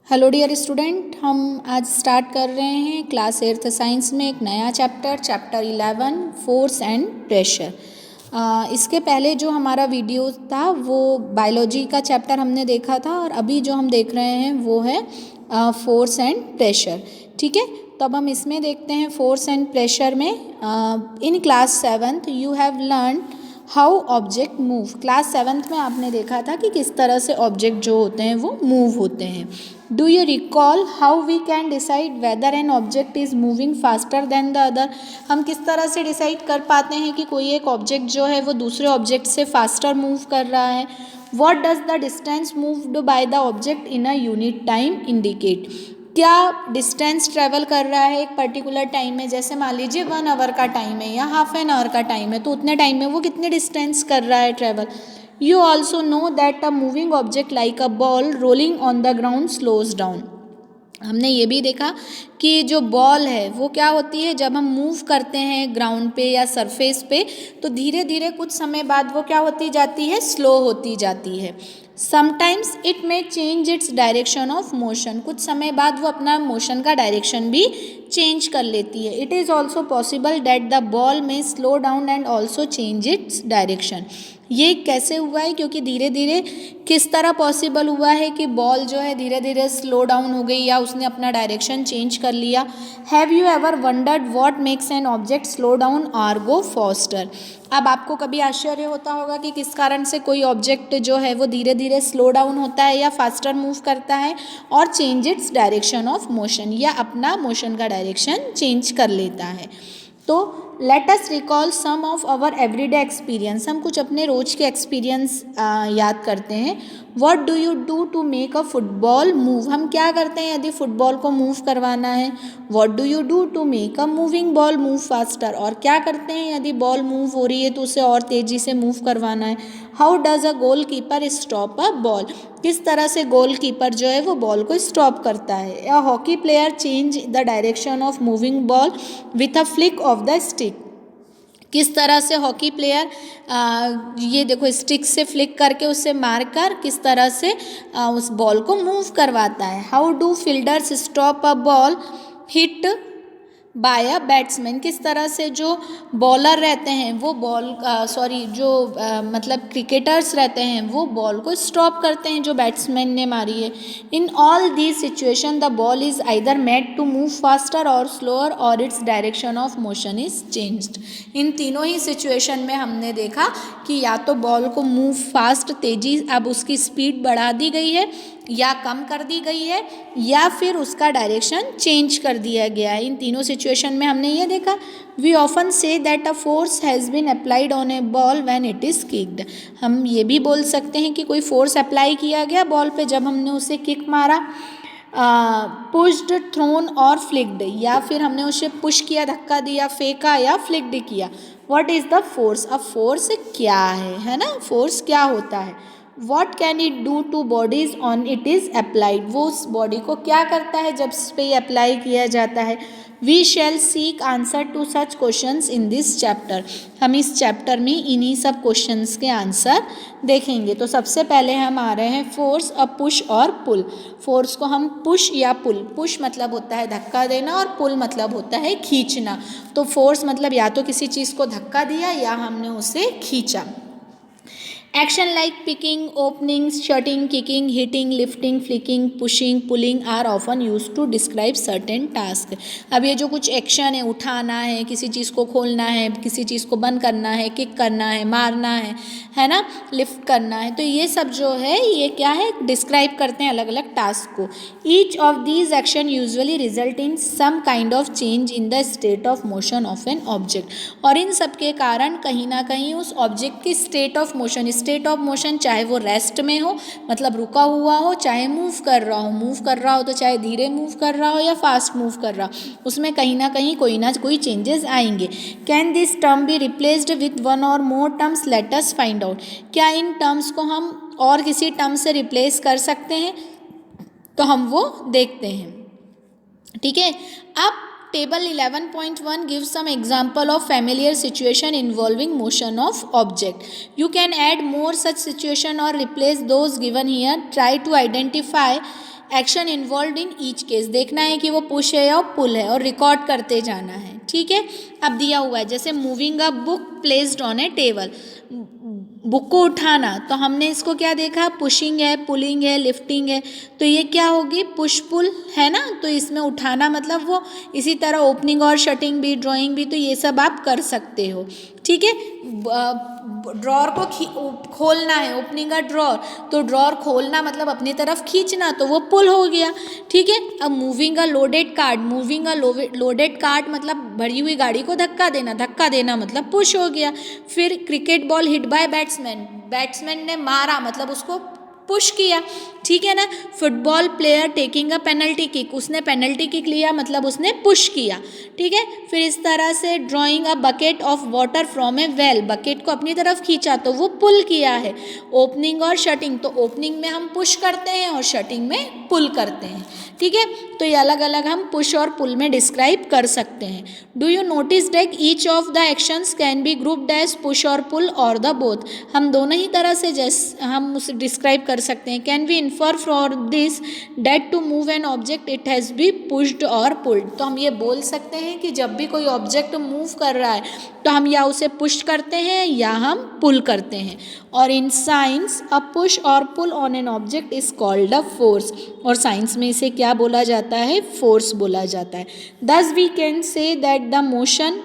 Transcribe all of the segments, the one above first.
Hello dear student, हम आज start कर रहे हैं क्लास 8th साइंस में एक नया चैप्टर 11 फोर्स एंड प्रेशर। इसके पहले जो हमारा वीडियो था वो बायोलॉजी का चैप्टर हमने देखा था और अभी जो हम देख रहे हैं वो है फोर्स एंड प्रेशर। ठीक है, तो अब हम इसमें देखते हैं फोर्स एंड प्रेशर में। In class 7th you have learn how object move. Class 7th में आपने देखा था कि किस तरह से ऑब्जेक्ट जो होते हैं वो मूव होते हैं। Do you recall how we can decide whether an object is moving faster than the other. हम किस तरह से डिसाइड कर पाते हैं कि कोई एक ऑब्जेक्ट जो है वो दूसरे ऑब्जेक्ट से फास्टर मूव कर रहा है। What does the distance moved by the object in a unit time indicate. क्या डिस्टेंस ट्रैवल कर रहा है एक पर्टिकुलर टाइम में, जैसे मान लीजिए 1 आवर का टाइम है या हाफ एन आवर का टाइम है, तो उतने टाइम में वो कितने डिस्टेंस कर रहा है travel. You also know that a moving object like a ball rolling on the ground slows down. हमने ये भी देखा कि जो बॉल है वो क्या होती है, जब हम मूव करते हैं ग्राउंड पे या सरफेस पे तो धीरे धीरे कुछ समय बाद वो क्या होती जाती है, स्लो होती जाती है। Sometimes it may change its direction of motion. कुछ समय बाद वो अपना मोशन का डायरेक्शन भी चेंज कर लेती है। It is also possible that the ball में slow down and also change its direction. ये कैसे हुआ है, क्योंकि धीरे धीरे किस तरह पॉसिबल हुआ है कि बॉल जो है धीरे धीरे स्लो डाउन हो गई या उसने अपना डायरेक्शन चेंज कर लिया। Have you ever wondered what makes an object slow down और गो फास्टर। अब आपको कभी आश्चर्य होता होगा कि किस कारण से कोई ऑब्जेक्ट जो है वो धीरे धीरे स्लो डाउन होता है या फास्टर मूव करता है और change its direction of motion, या अपना मोशन का डायरेक्शन चेंज कर लेता है। तो let us recall some of our everyday experience. हम कुछ अपने रोज के एक्सपीरियंस याद करते हैं। What do you do to make a football move. हम क्या करते हैं यदि फुटबॉल को मूव करवाना है। What do you do to make a moving ball move faster. और क्या करते हैं यदि बॉल मूव हो रही है तो उसे और तेज़ी से मूव करवाना है। How does a goal keeper stop a ball. किस तरह से गोल कीपर जो है वो बॉल को स्टॉप करता है। A hockey player change the direction of moving ball with a flick of the stick. किस तरह से हॉकी प्लेयर ये देखो स्टिक से फ्लिक करके उससे मारकर किस तरह से उस बॉल को मूव करवाता है। How do fielders stop a ball hit by a batsman. किस तरह से जो बॉलर रहते हैं वो मतलब क्रिकेटर्स रहते हैं वो बॉल को स्टॉप करते हैं जो बैट्समैन ने मारी है। In all these situation the ball is either made to move faster or slower or its direction of motion is changed. इन तीनों ही सिचुएशन में हमने देखा कि या तो बॉल को मूव फास्ट तेजी, अब उसकी स्पीड बढ़ा दी गई है या कम कर दी गई है, या फिर उसका डायरेक्शन चेंज कर दिया गया है। इन तीनों सिचुएशन में हमने ये देखा। We often say that a force has been applied on a ball when it is kicked. हम ये भी बोल सकते हैं कि कोई फोर्स अप्लाई किया गया बॉल पे जब हमने उसे किक मारा। पुश्ड, थ्रोन और फ्लिक्ड, या फिर हमने उसे पुश किया, धक्का दिया, फेंका या फ्लिक्ड किया। What is the force. अब फोर्स क्या है ना, फोर्स क्या होता है। What can it do two bodies on it is applied. वो उस बॉडी को क्या करता है जब इस पे अप्लाई किया जाता है। We shall seek answer to such questions in this chapter. हम इस चैप्टर में इन्हीं सब क्वेश्चंस के आंसर देखेंगे। तो सबसे पहले हम आ रहे हैं force, a push or pull. Force को हम पुश या पुल, पुश मतलब होता है धक्का देना और पुल मतलब होता है खींचना। तो फोर्स मतलब या तो किसी चीज़ को धक्का दिया या हमने उसे खींचा। Action like picking, opening, shutting, kicking, hitting, lifting, flicking, pushing, pulling are often used to describe certain task. अब ये जो कुछ एक्शन है, उठाना है, किसी चीज़ को खोलना है, किसी चीज़ को बंद करना है, किक करना है, मारना है ना, लिफ्ट करना है, तो ये सब जो है ये क्या है, डिस्क्राइब करते हैं अलग अलग टास्क को। Each of these action usually result in some kind of change in the state of motion of an object. और इन सब के कारण कहीं ना कहीं उस ऑब्जेक्ट की state of motion, state of motion चाहे वो रेस्ट में हो मतलब रुका हुआ हो, चाहे मूव कर रहा हो तो चाहे धीरे मूव कर रहा हो या फास्ट मूव कर रहा हो, उसमें कहीं ना कोई चेंजेस आएंगे। Can this term be replaced with one or more terms, let us find out. क्या इन टर्म्स को हम और किसी टर्म से रिप्लेस कर सकते हैं, तो हम वो देखते हैं। ठीक है, अब Table 11.1 gives some example of familiar situation involving motion of object. You can add more such situation or replace those given here. Try to identify action involve in each case, देखना है कि वो पुश है या पुल है और record करते जाना है, ठीक है। अब दिया हुआ है जैसे moving a book placed on A table, book को उठाना, तो हमने इसको क्या देखा, पुशिंग है, पुलिंग है, लिफ्टिंग है, तो ये क्या होगी, पुश पुल है ना। तो इसमें उठाना मतलब वो, इसी तरह ओपनिंग और शटिंग भी, ड्राइंग भी, तो ये सब आप कर सकते हो, ठीक है। ड्रॉर को खोलना है, ओपनिंग अ ड्रॉर, तो ड्रॉर खोलना मतलब अपनी तरफ खींचना, तो वो पुल हो गया, ठीक है। अब मूविंग अ लोडेड कार्ट, मूविंग अ लोडेड कार्ट मतलब भरी हुई गाड़ी को धक्का देना, धक्का देना मतलब पुश हो गया। फिर cricket ball hit by batsman, batsman ने मारा मतलब उसको पुश किया, ठीक है ना। Football player taking a penalty kick, उसने पेनल्टी किक लिया मतलब उसने पुश किया, ठीक है। फिर इस तरह से drawing a bucket of water from A well, bucket को अपनी तरफ खींचा तो वो पुल किया है। ओपनिंग और शटिंग, तो ओपनिंग में हम पुश करते हैं और शटिंग में पुल करते हैं, ठीक है। तो ये अलग अलग हम पुश और पुल में डिस्क्राइब कर सकते हैं। Do you notice that each of the actions can be grouped as push or pull और द बोथ, हम दोनों ही तरह से हम उसे डिस्क्राइब कर सकते हैं। Can we infer for this date to move an object it has be pushed or pulled, तो हम ये बोल सकते हैं कि जब भी कोई ऑब्जेक्ट मूव कर रहा है तो हम या उसे पुश करते हैं या हम पुल करते हैं। और in science a push or pull on an object is called a force, और साइंस में इसे क्या बोला जाता है, फोर्स बोला जाता है। Thus we can say that the motion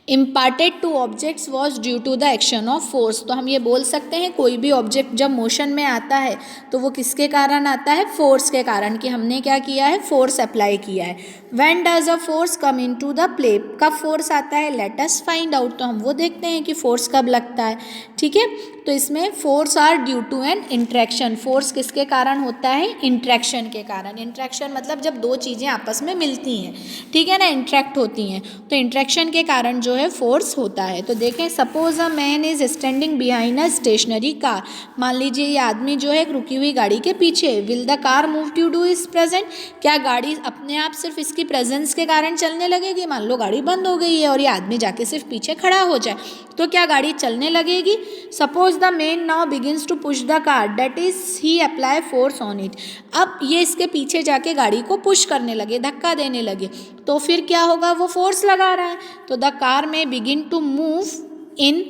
imparted to objects was due to the action of force, तो हम ये बोल सकते हैं कोई भी ऑब्जेक्ट जब मोशन में आता है तो वो किसके कारण आता है, फोर्स के कारण, कि हमने क्या किया है, फोर्स अप्लाई किया है। When does a force come into the द प्ले, कब फोर्स आता है, लेट अस फाइंड आउट, तो हम वो देखते हैं कि फोर्स कब लगता है, ठीक है। तो इसमें force are due to an interaction, force किसके कारण होता है, इंट्रैक्शन के कारण। इंट्रैक्शन मतलब जब दो चीज़ें आपस में मिलती हैं, ठीक है ना, इंट्रैक्ट होती हैं, तो इंट्रैक्शन के कारण जो है फोर्स होता है। तो देखें, suppose a man is standing behind a stationary car, मान लीजिए ये आदमी जो है एक रुकी हुई गाड़ी के पीछे, will the car move due two is present, क्या गाड़ी अपने आप सिर्फ इसकी प्रेजेंस के कारण चलने लगेगी, मान लो गाड़ी बंद हो गई है और ये आदमी जाके सिर्फ पीछे खड़ा हो जाए, तो क्या गाड़ी चलने लगेगी। Suppose the man now begins to push the car, that is he apply force on it, अब ये इसके पीछे जाके गाड़ी को पुश करने लगे, धक्का देने लगे, तो फिर क्या होगा, वो फोर्स लगा रहा है, तो the car may begin to move in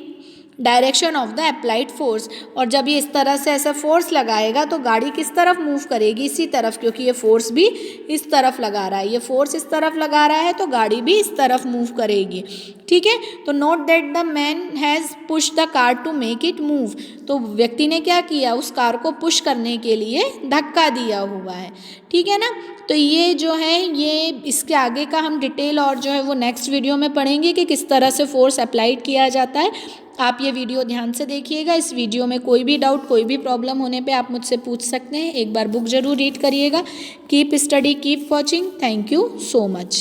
direction of the applied force, और जब ये इस तरह से ऐसा फोर्स लगाएगा तो गाड़ी किस तरफ मूव करेगी, इसी तरफ, क्योंकि ये फोर्स भी इस तरफ लगा रहा है, ये फोर्स इस तरफ लगा रहा है तो गाड़ी भी इस तरफ मूव करेगी, ठीक है। तो note that the man has push the car to make it move, तो व्यक्ति ने क्या किया, उस कार को पुश करने के लिए धक्का दिया हुआ है, ठीक है ना। तो ये जो है, ये इसके आगे का हम डिटेल और जो है वो नेक्स्ट वीडियो में पढ़ेंगे कि किस तरह से फोर्स अप्लाइड किया जाता है। आप ये वीडियो ध्यान से देखिएगा, इस वीडियो में कोई भी डाउट, कोई भी प्रॉब्लम होने पे आप मुझसे पूछ सकते हैं। एक बार बुक ज़रूर रीड करिएगा। Keep study, keep watching, thank you so much.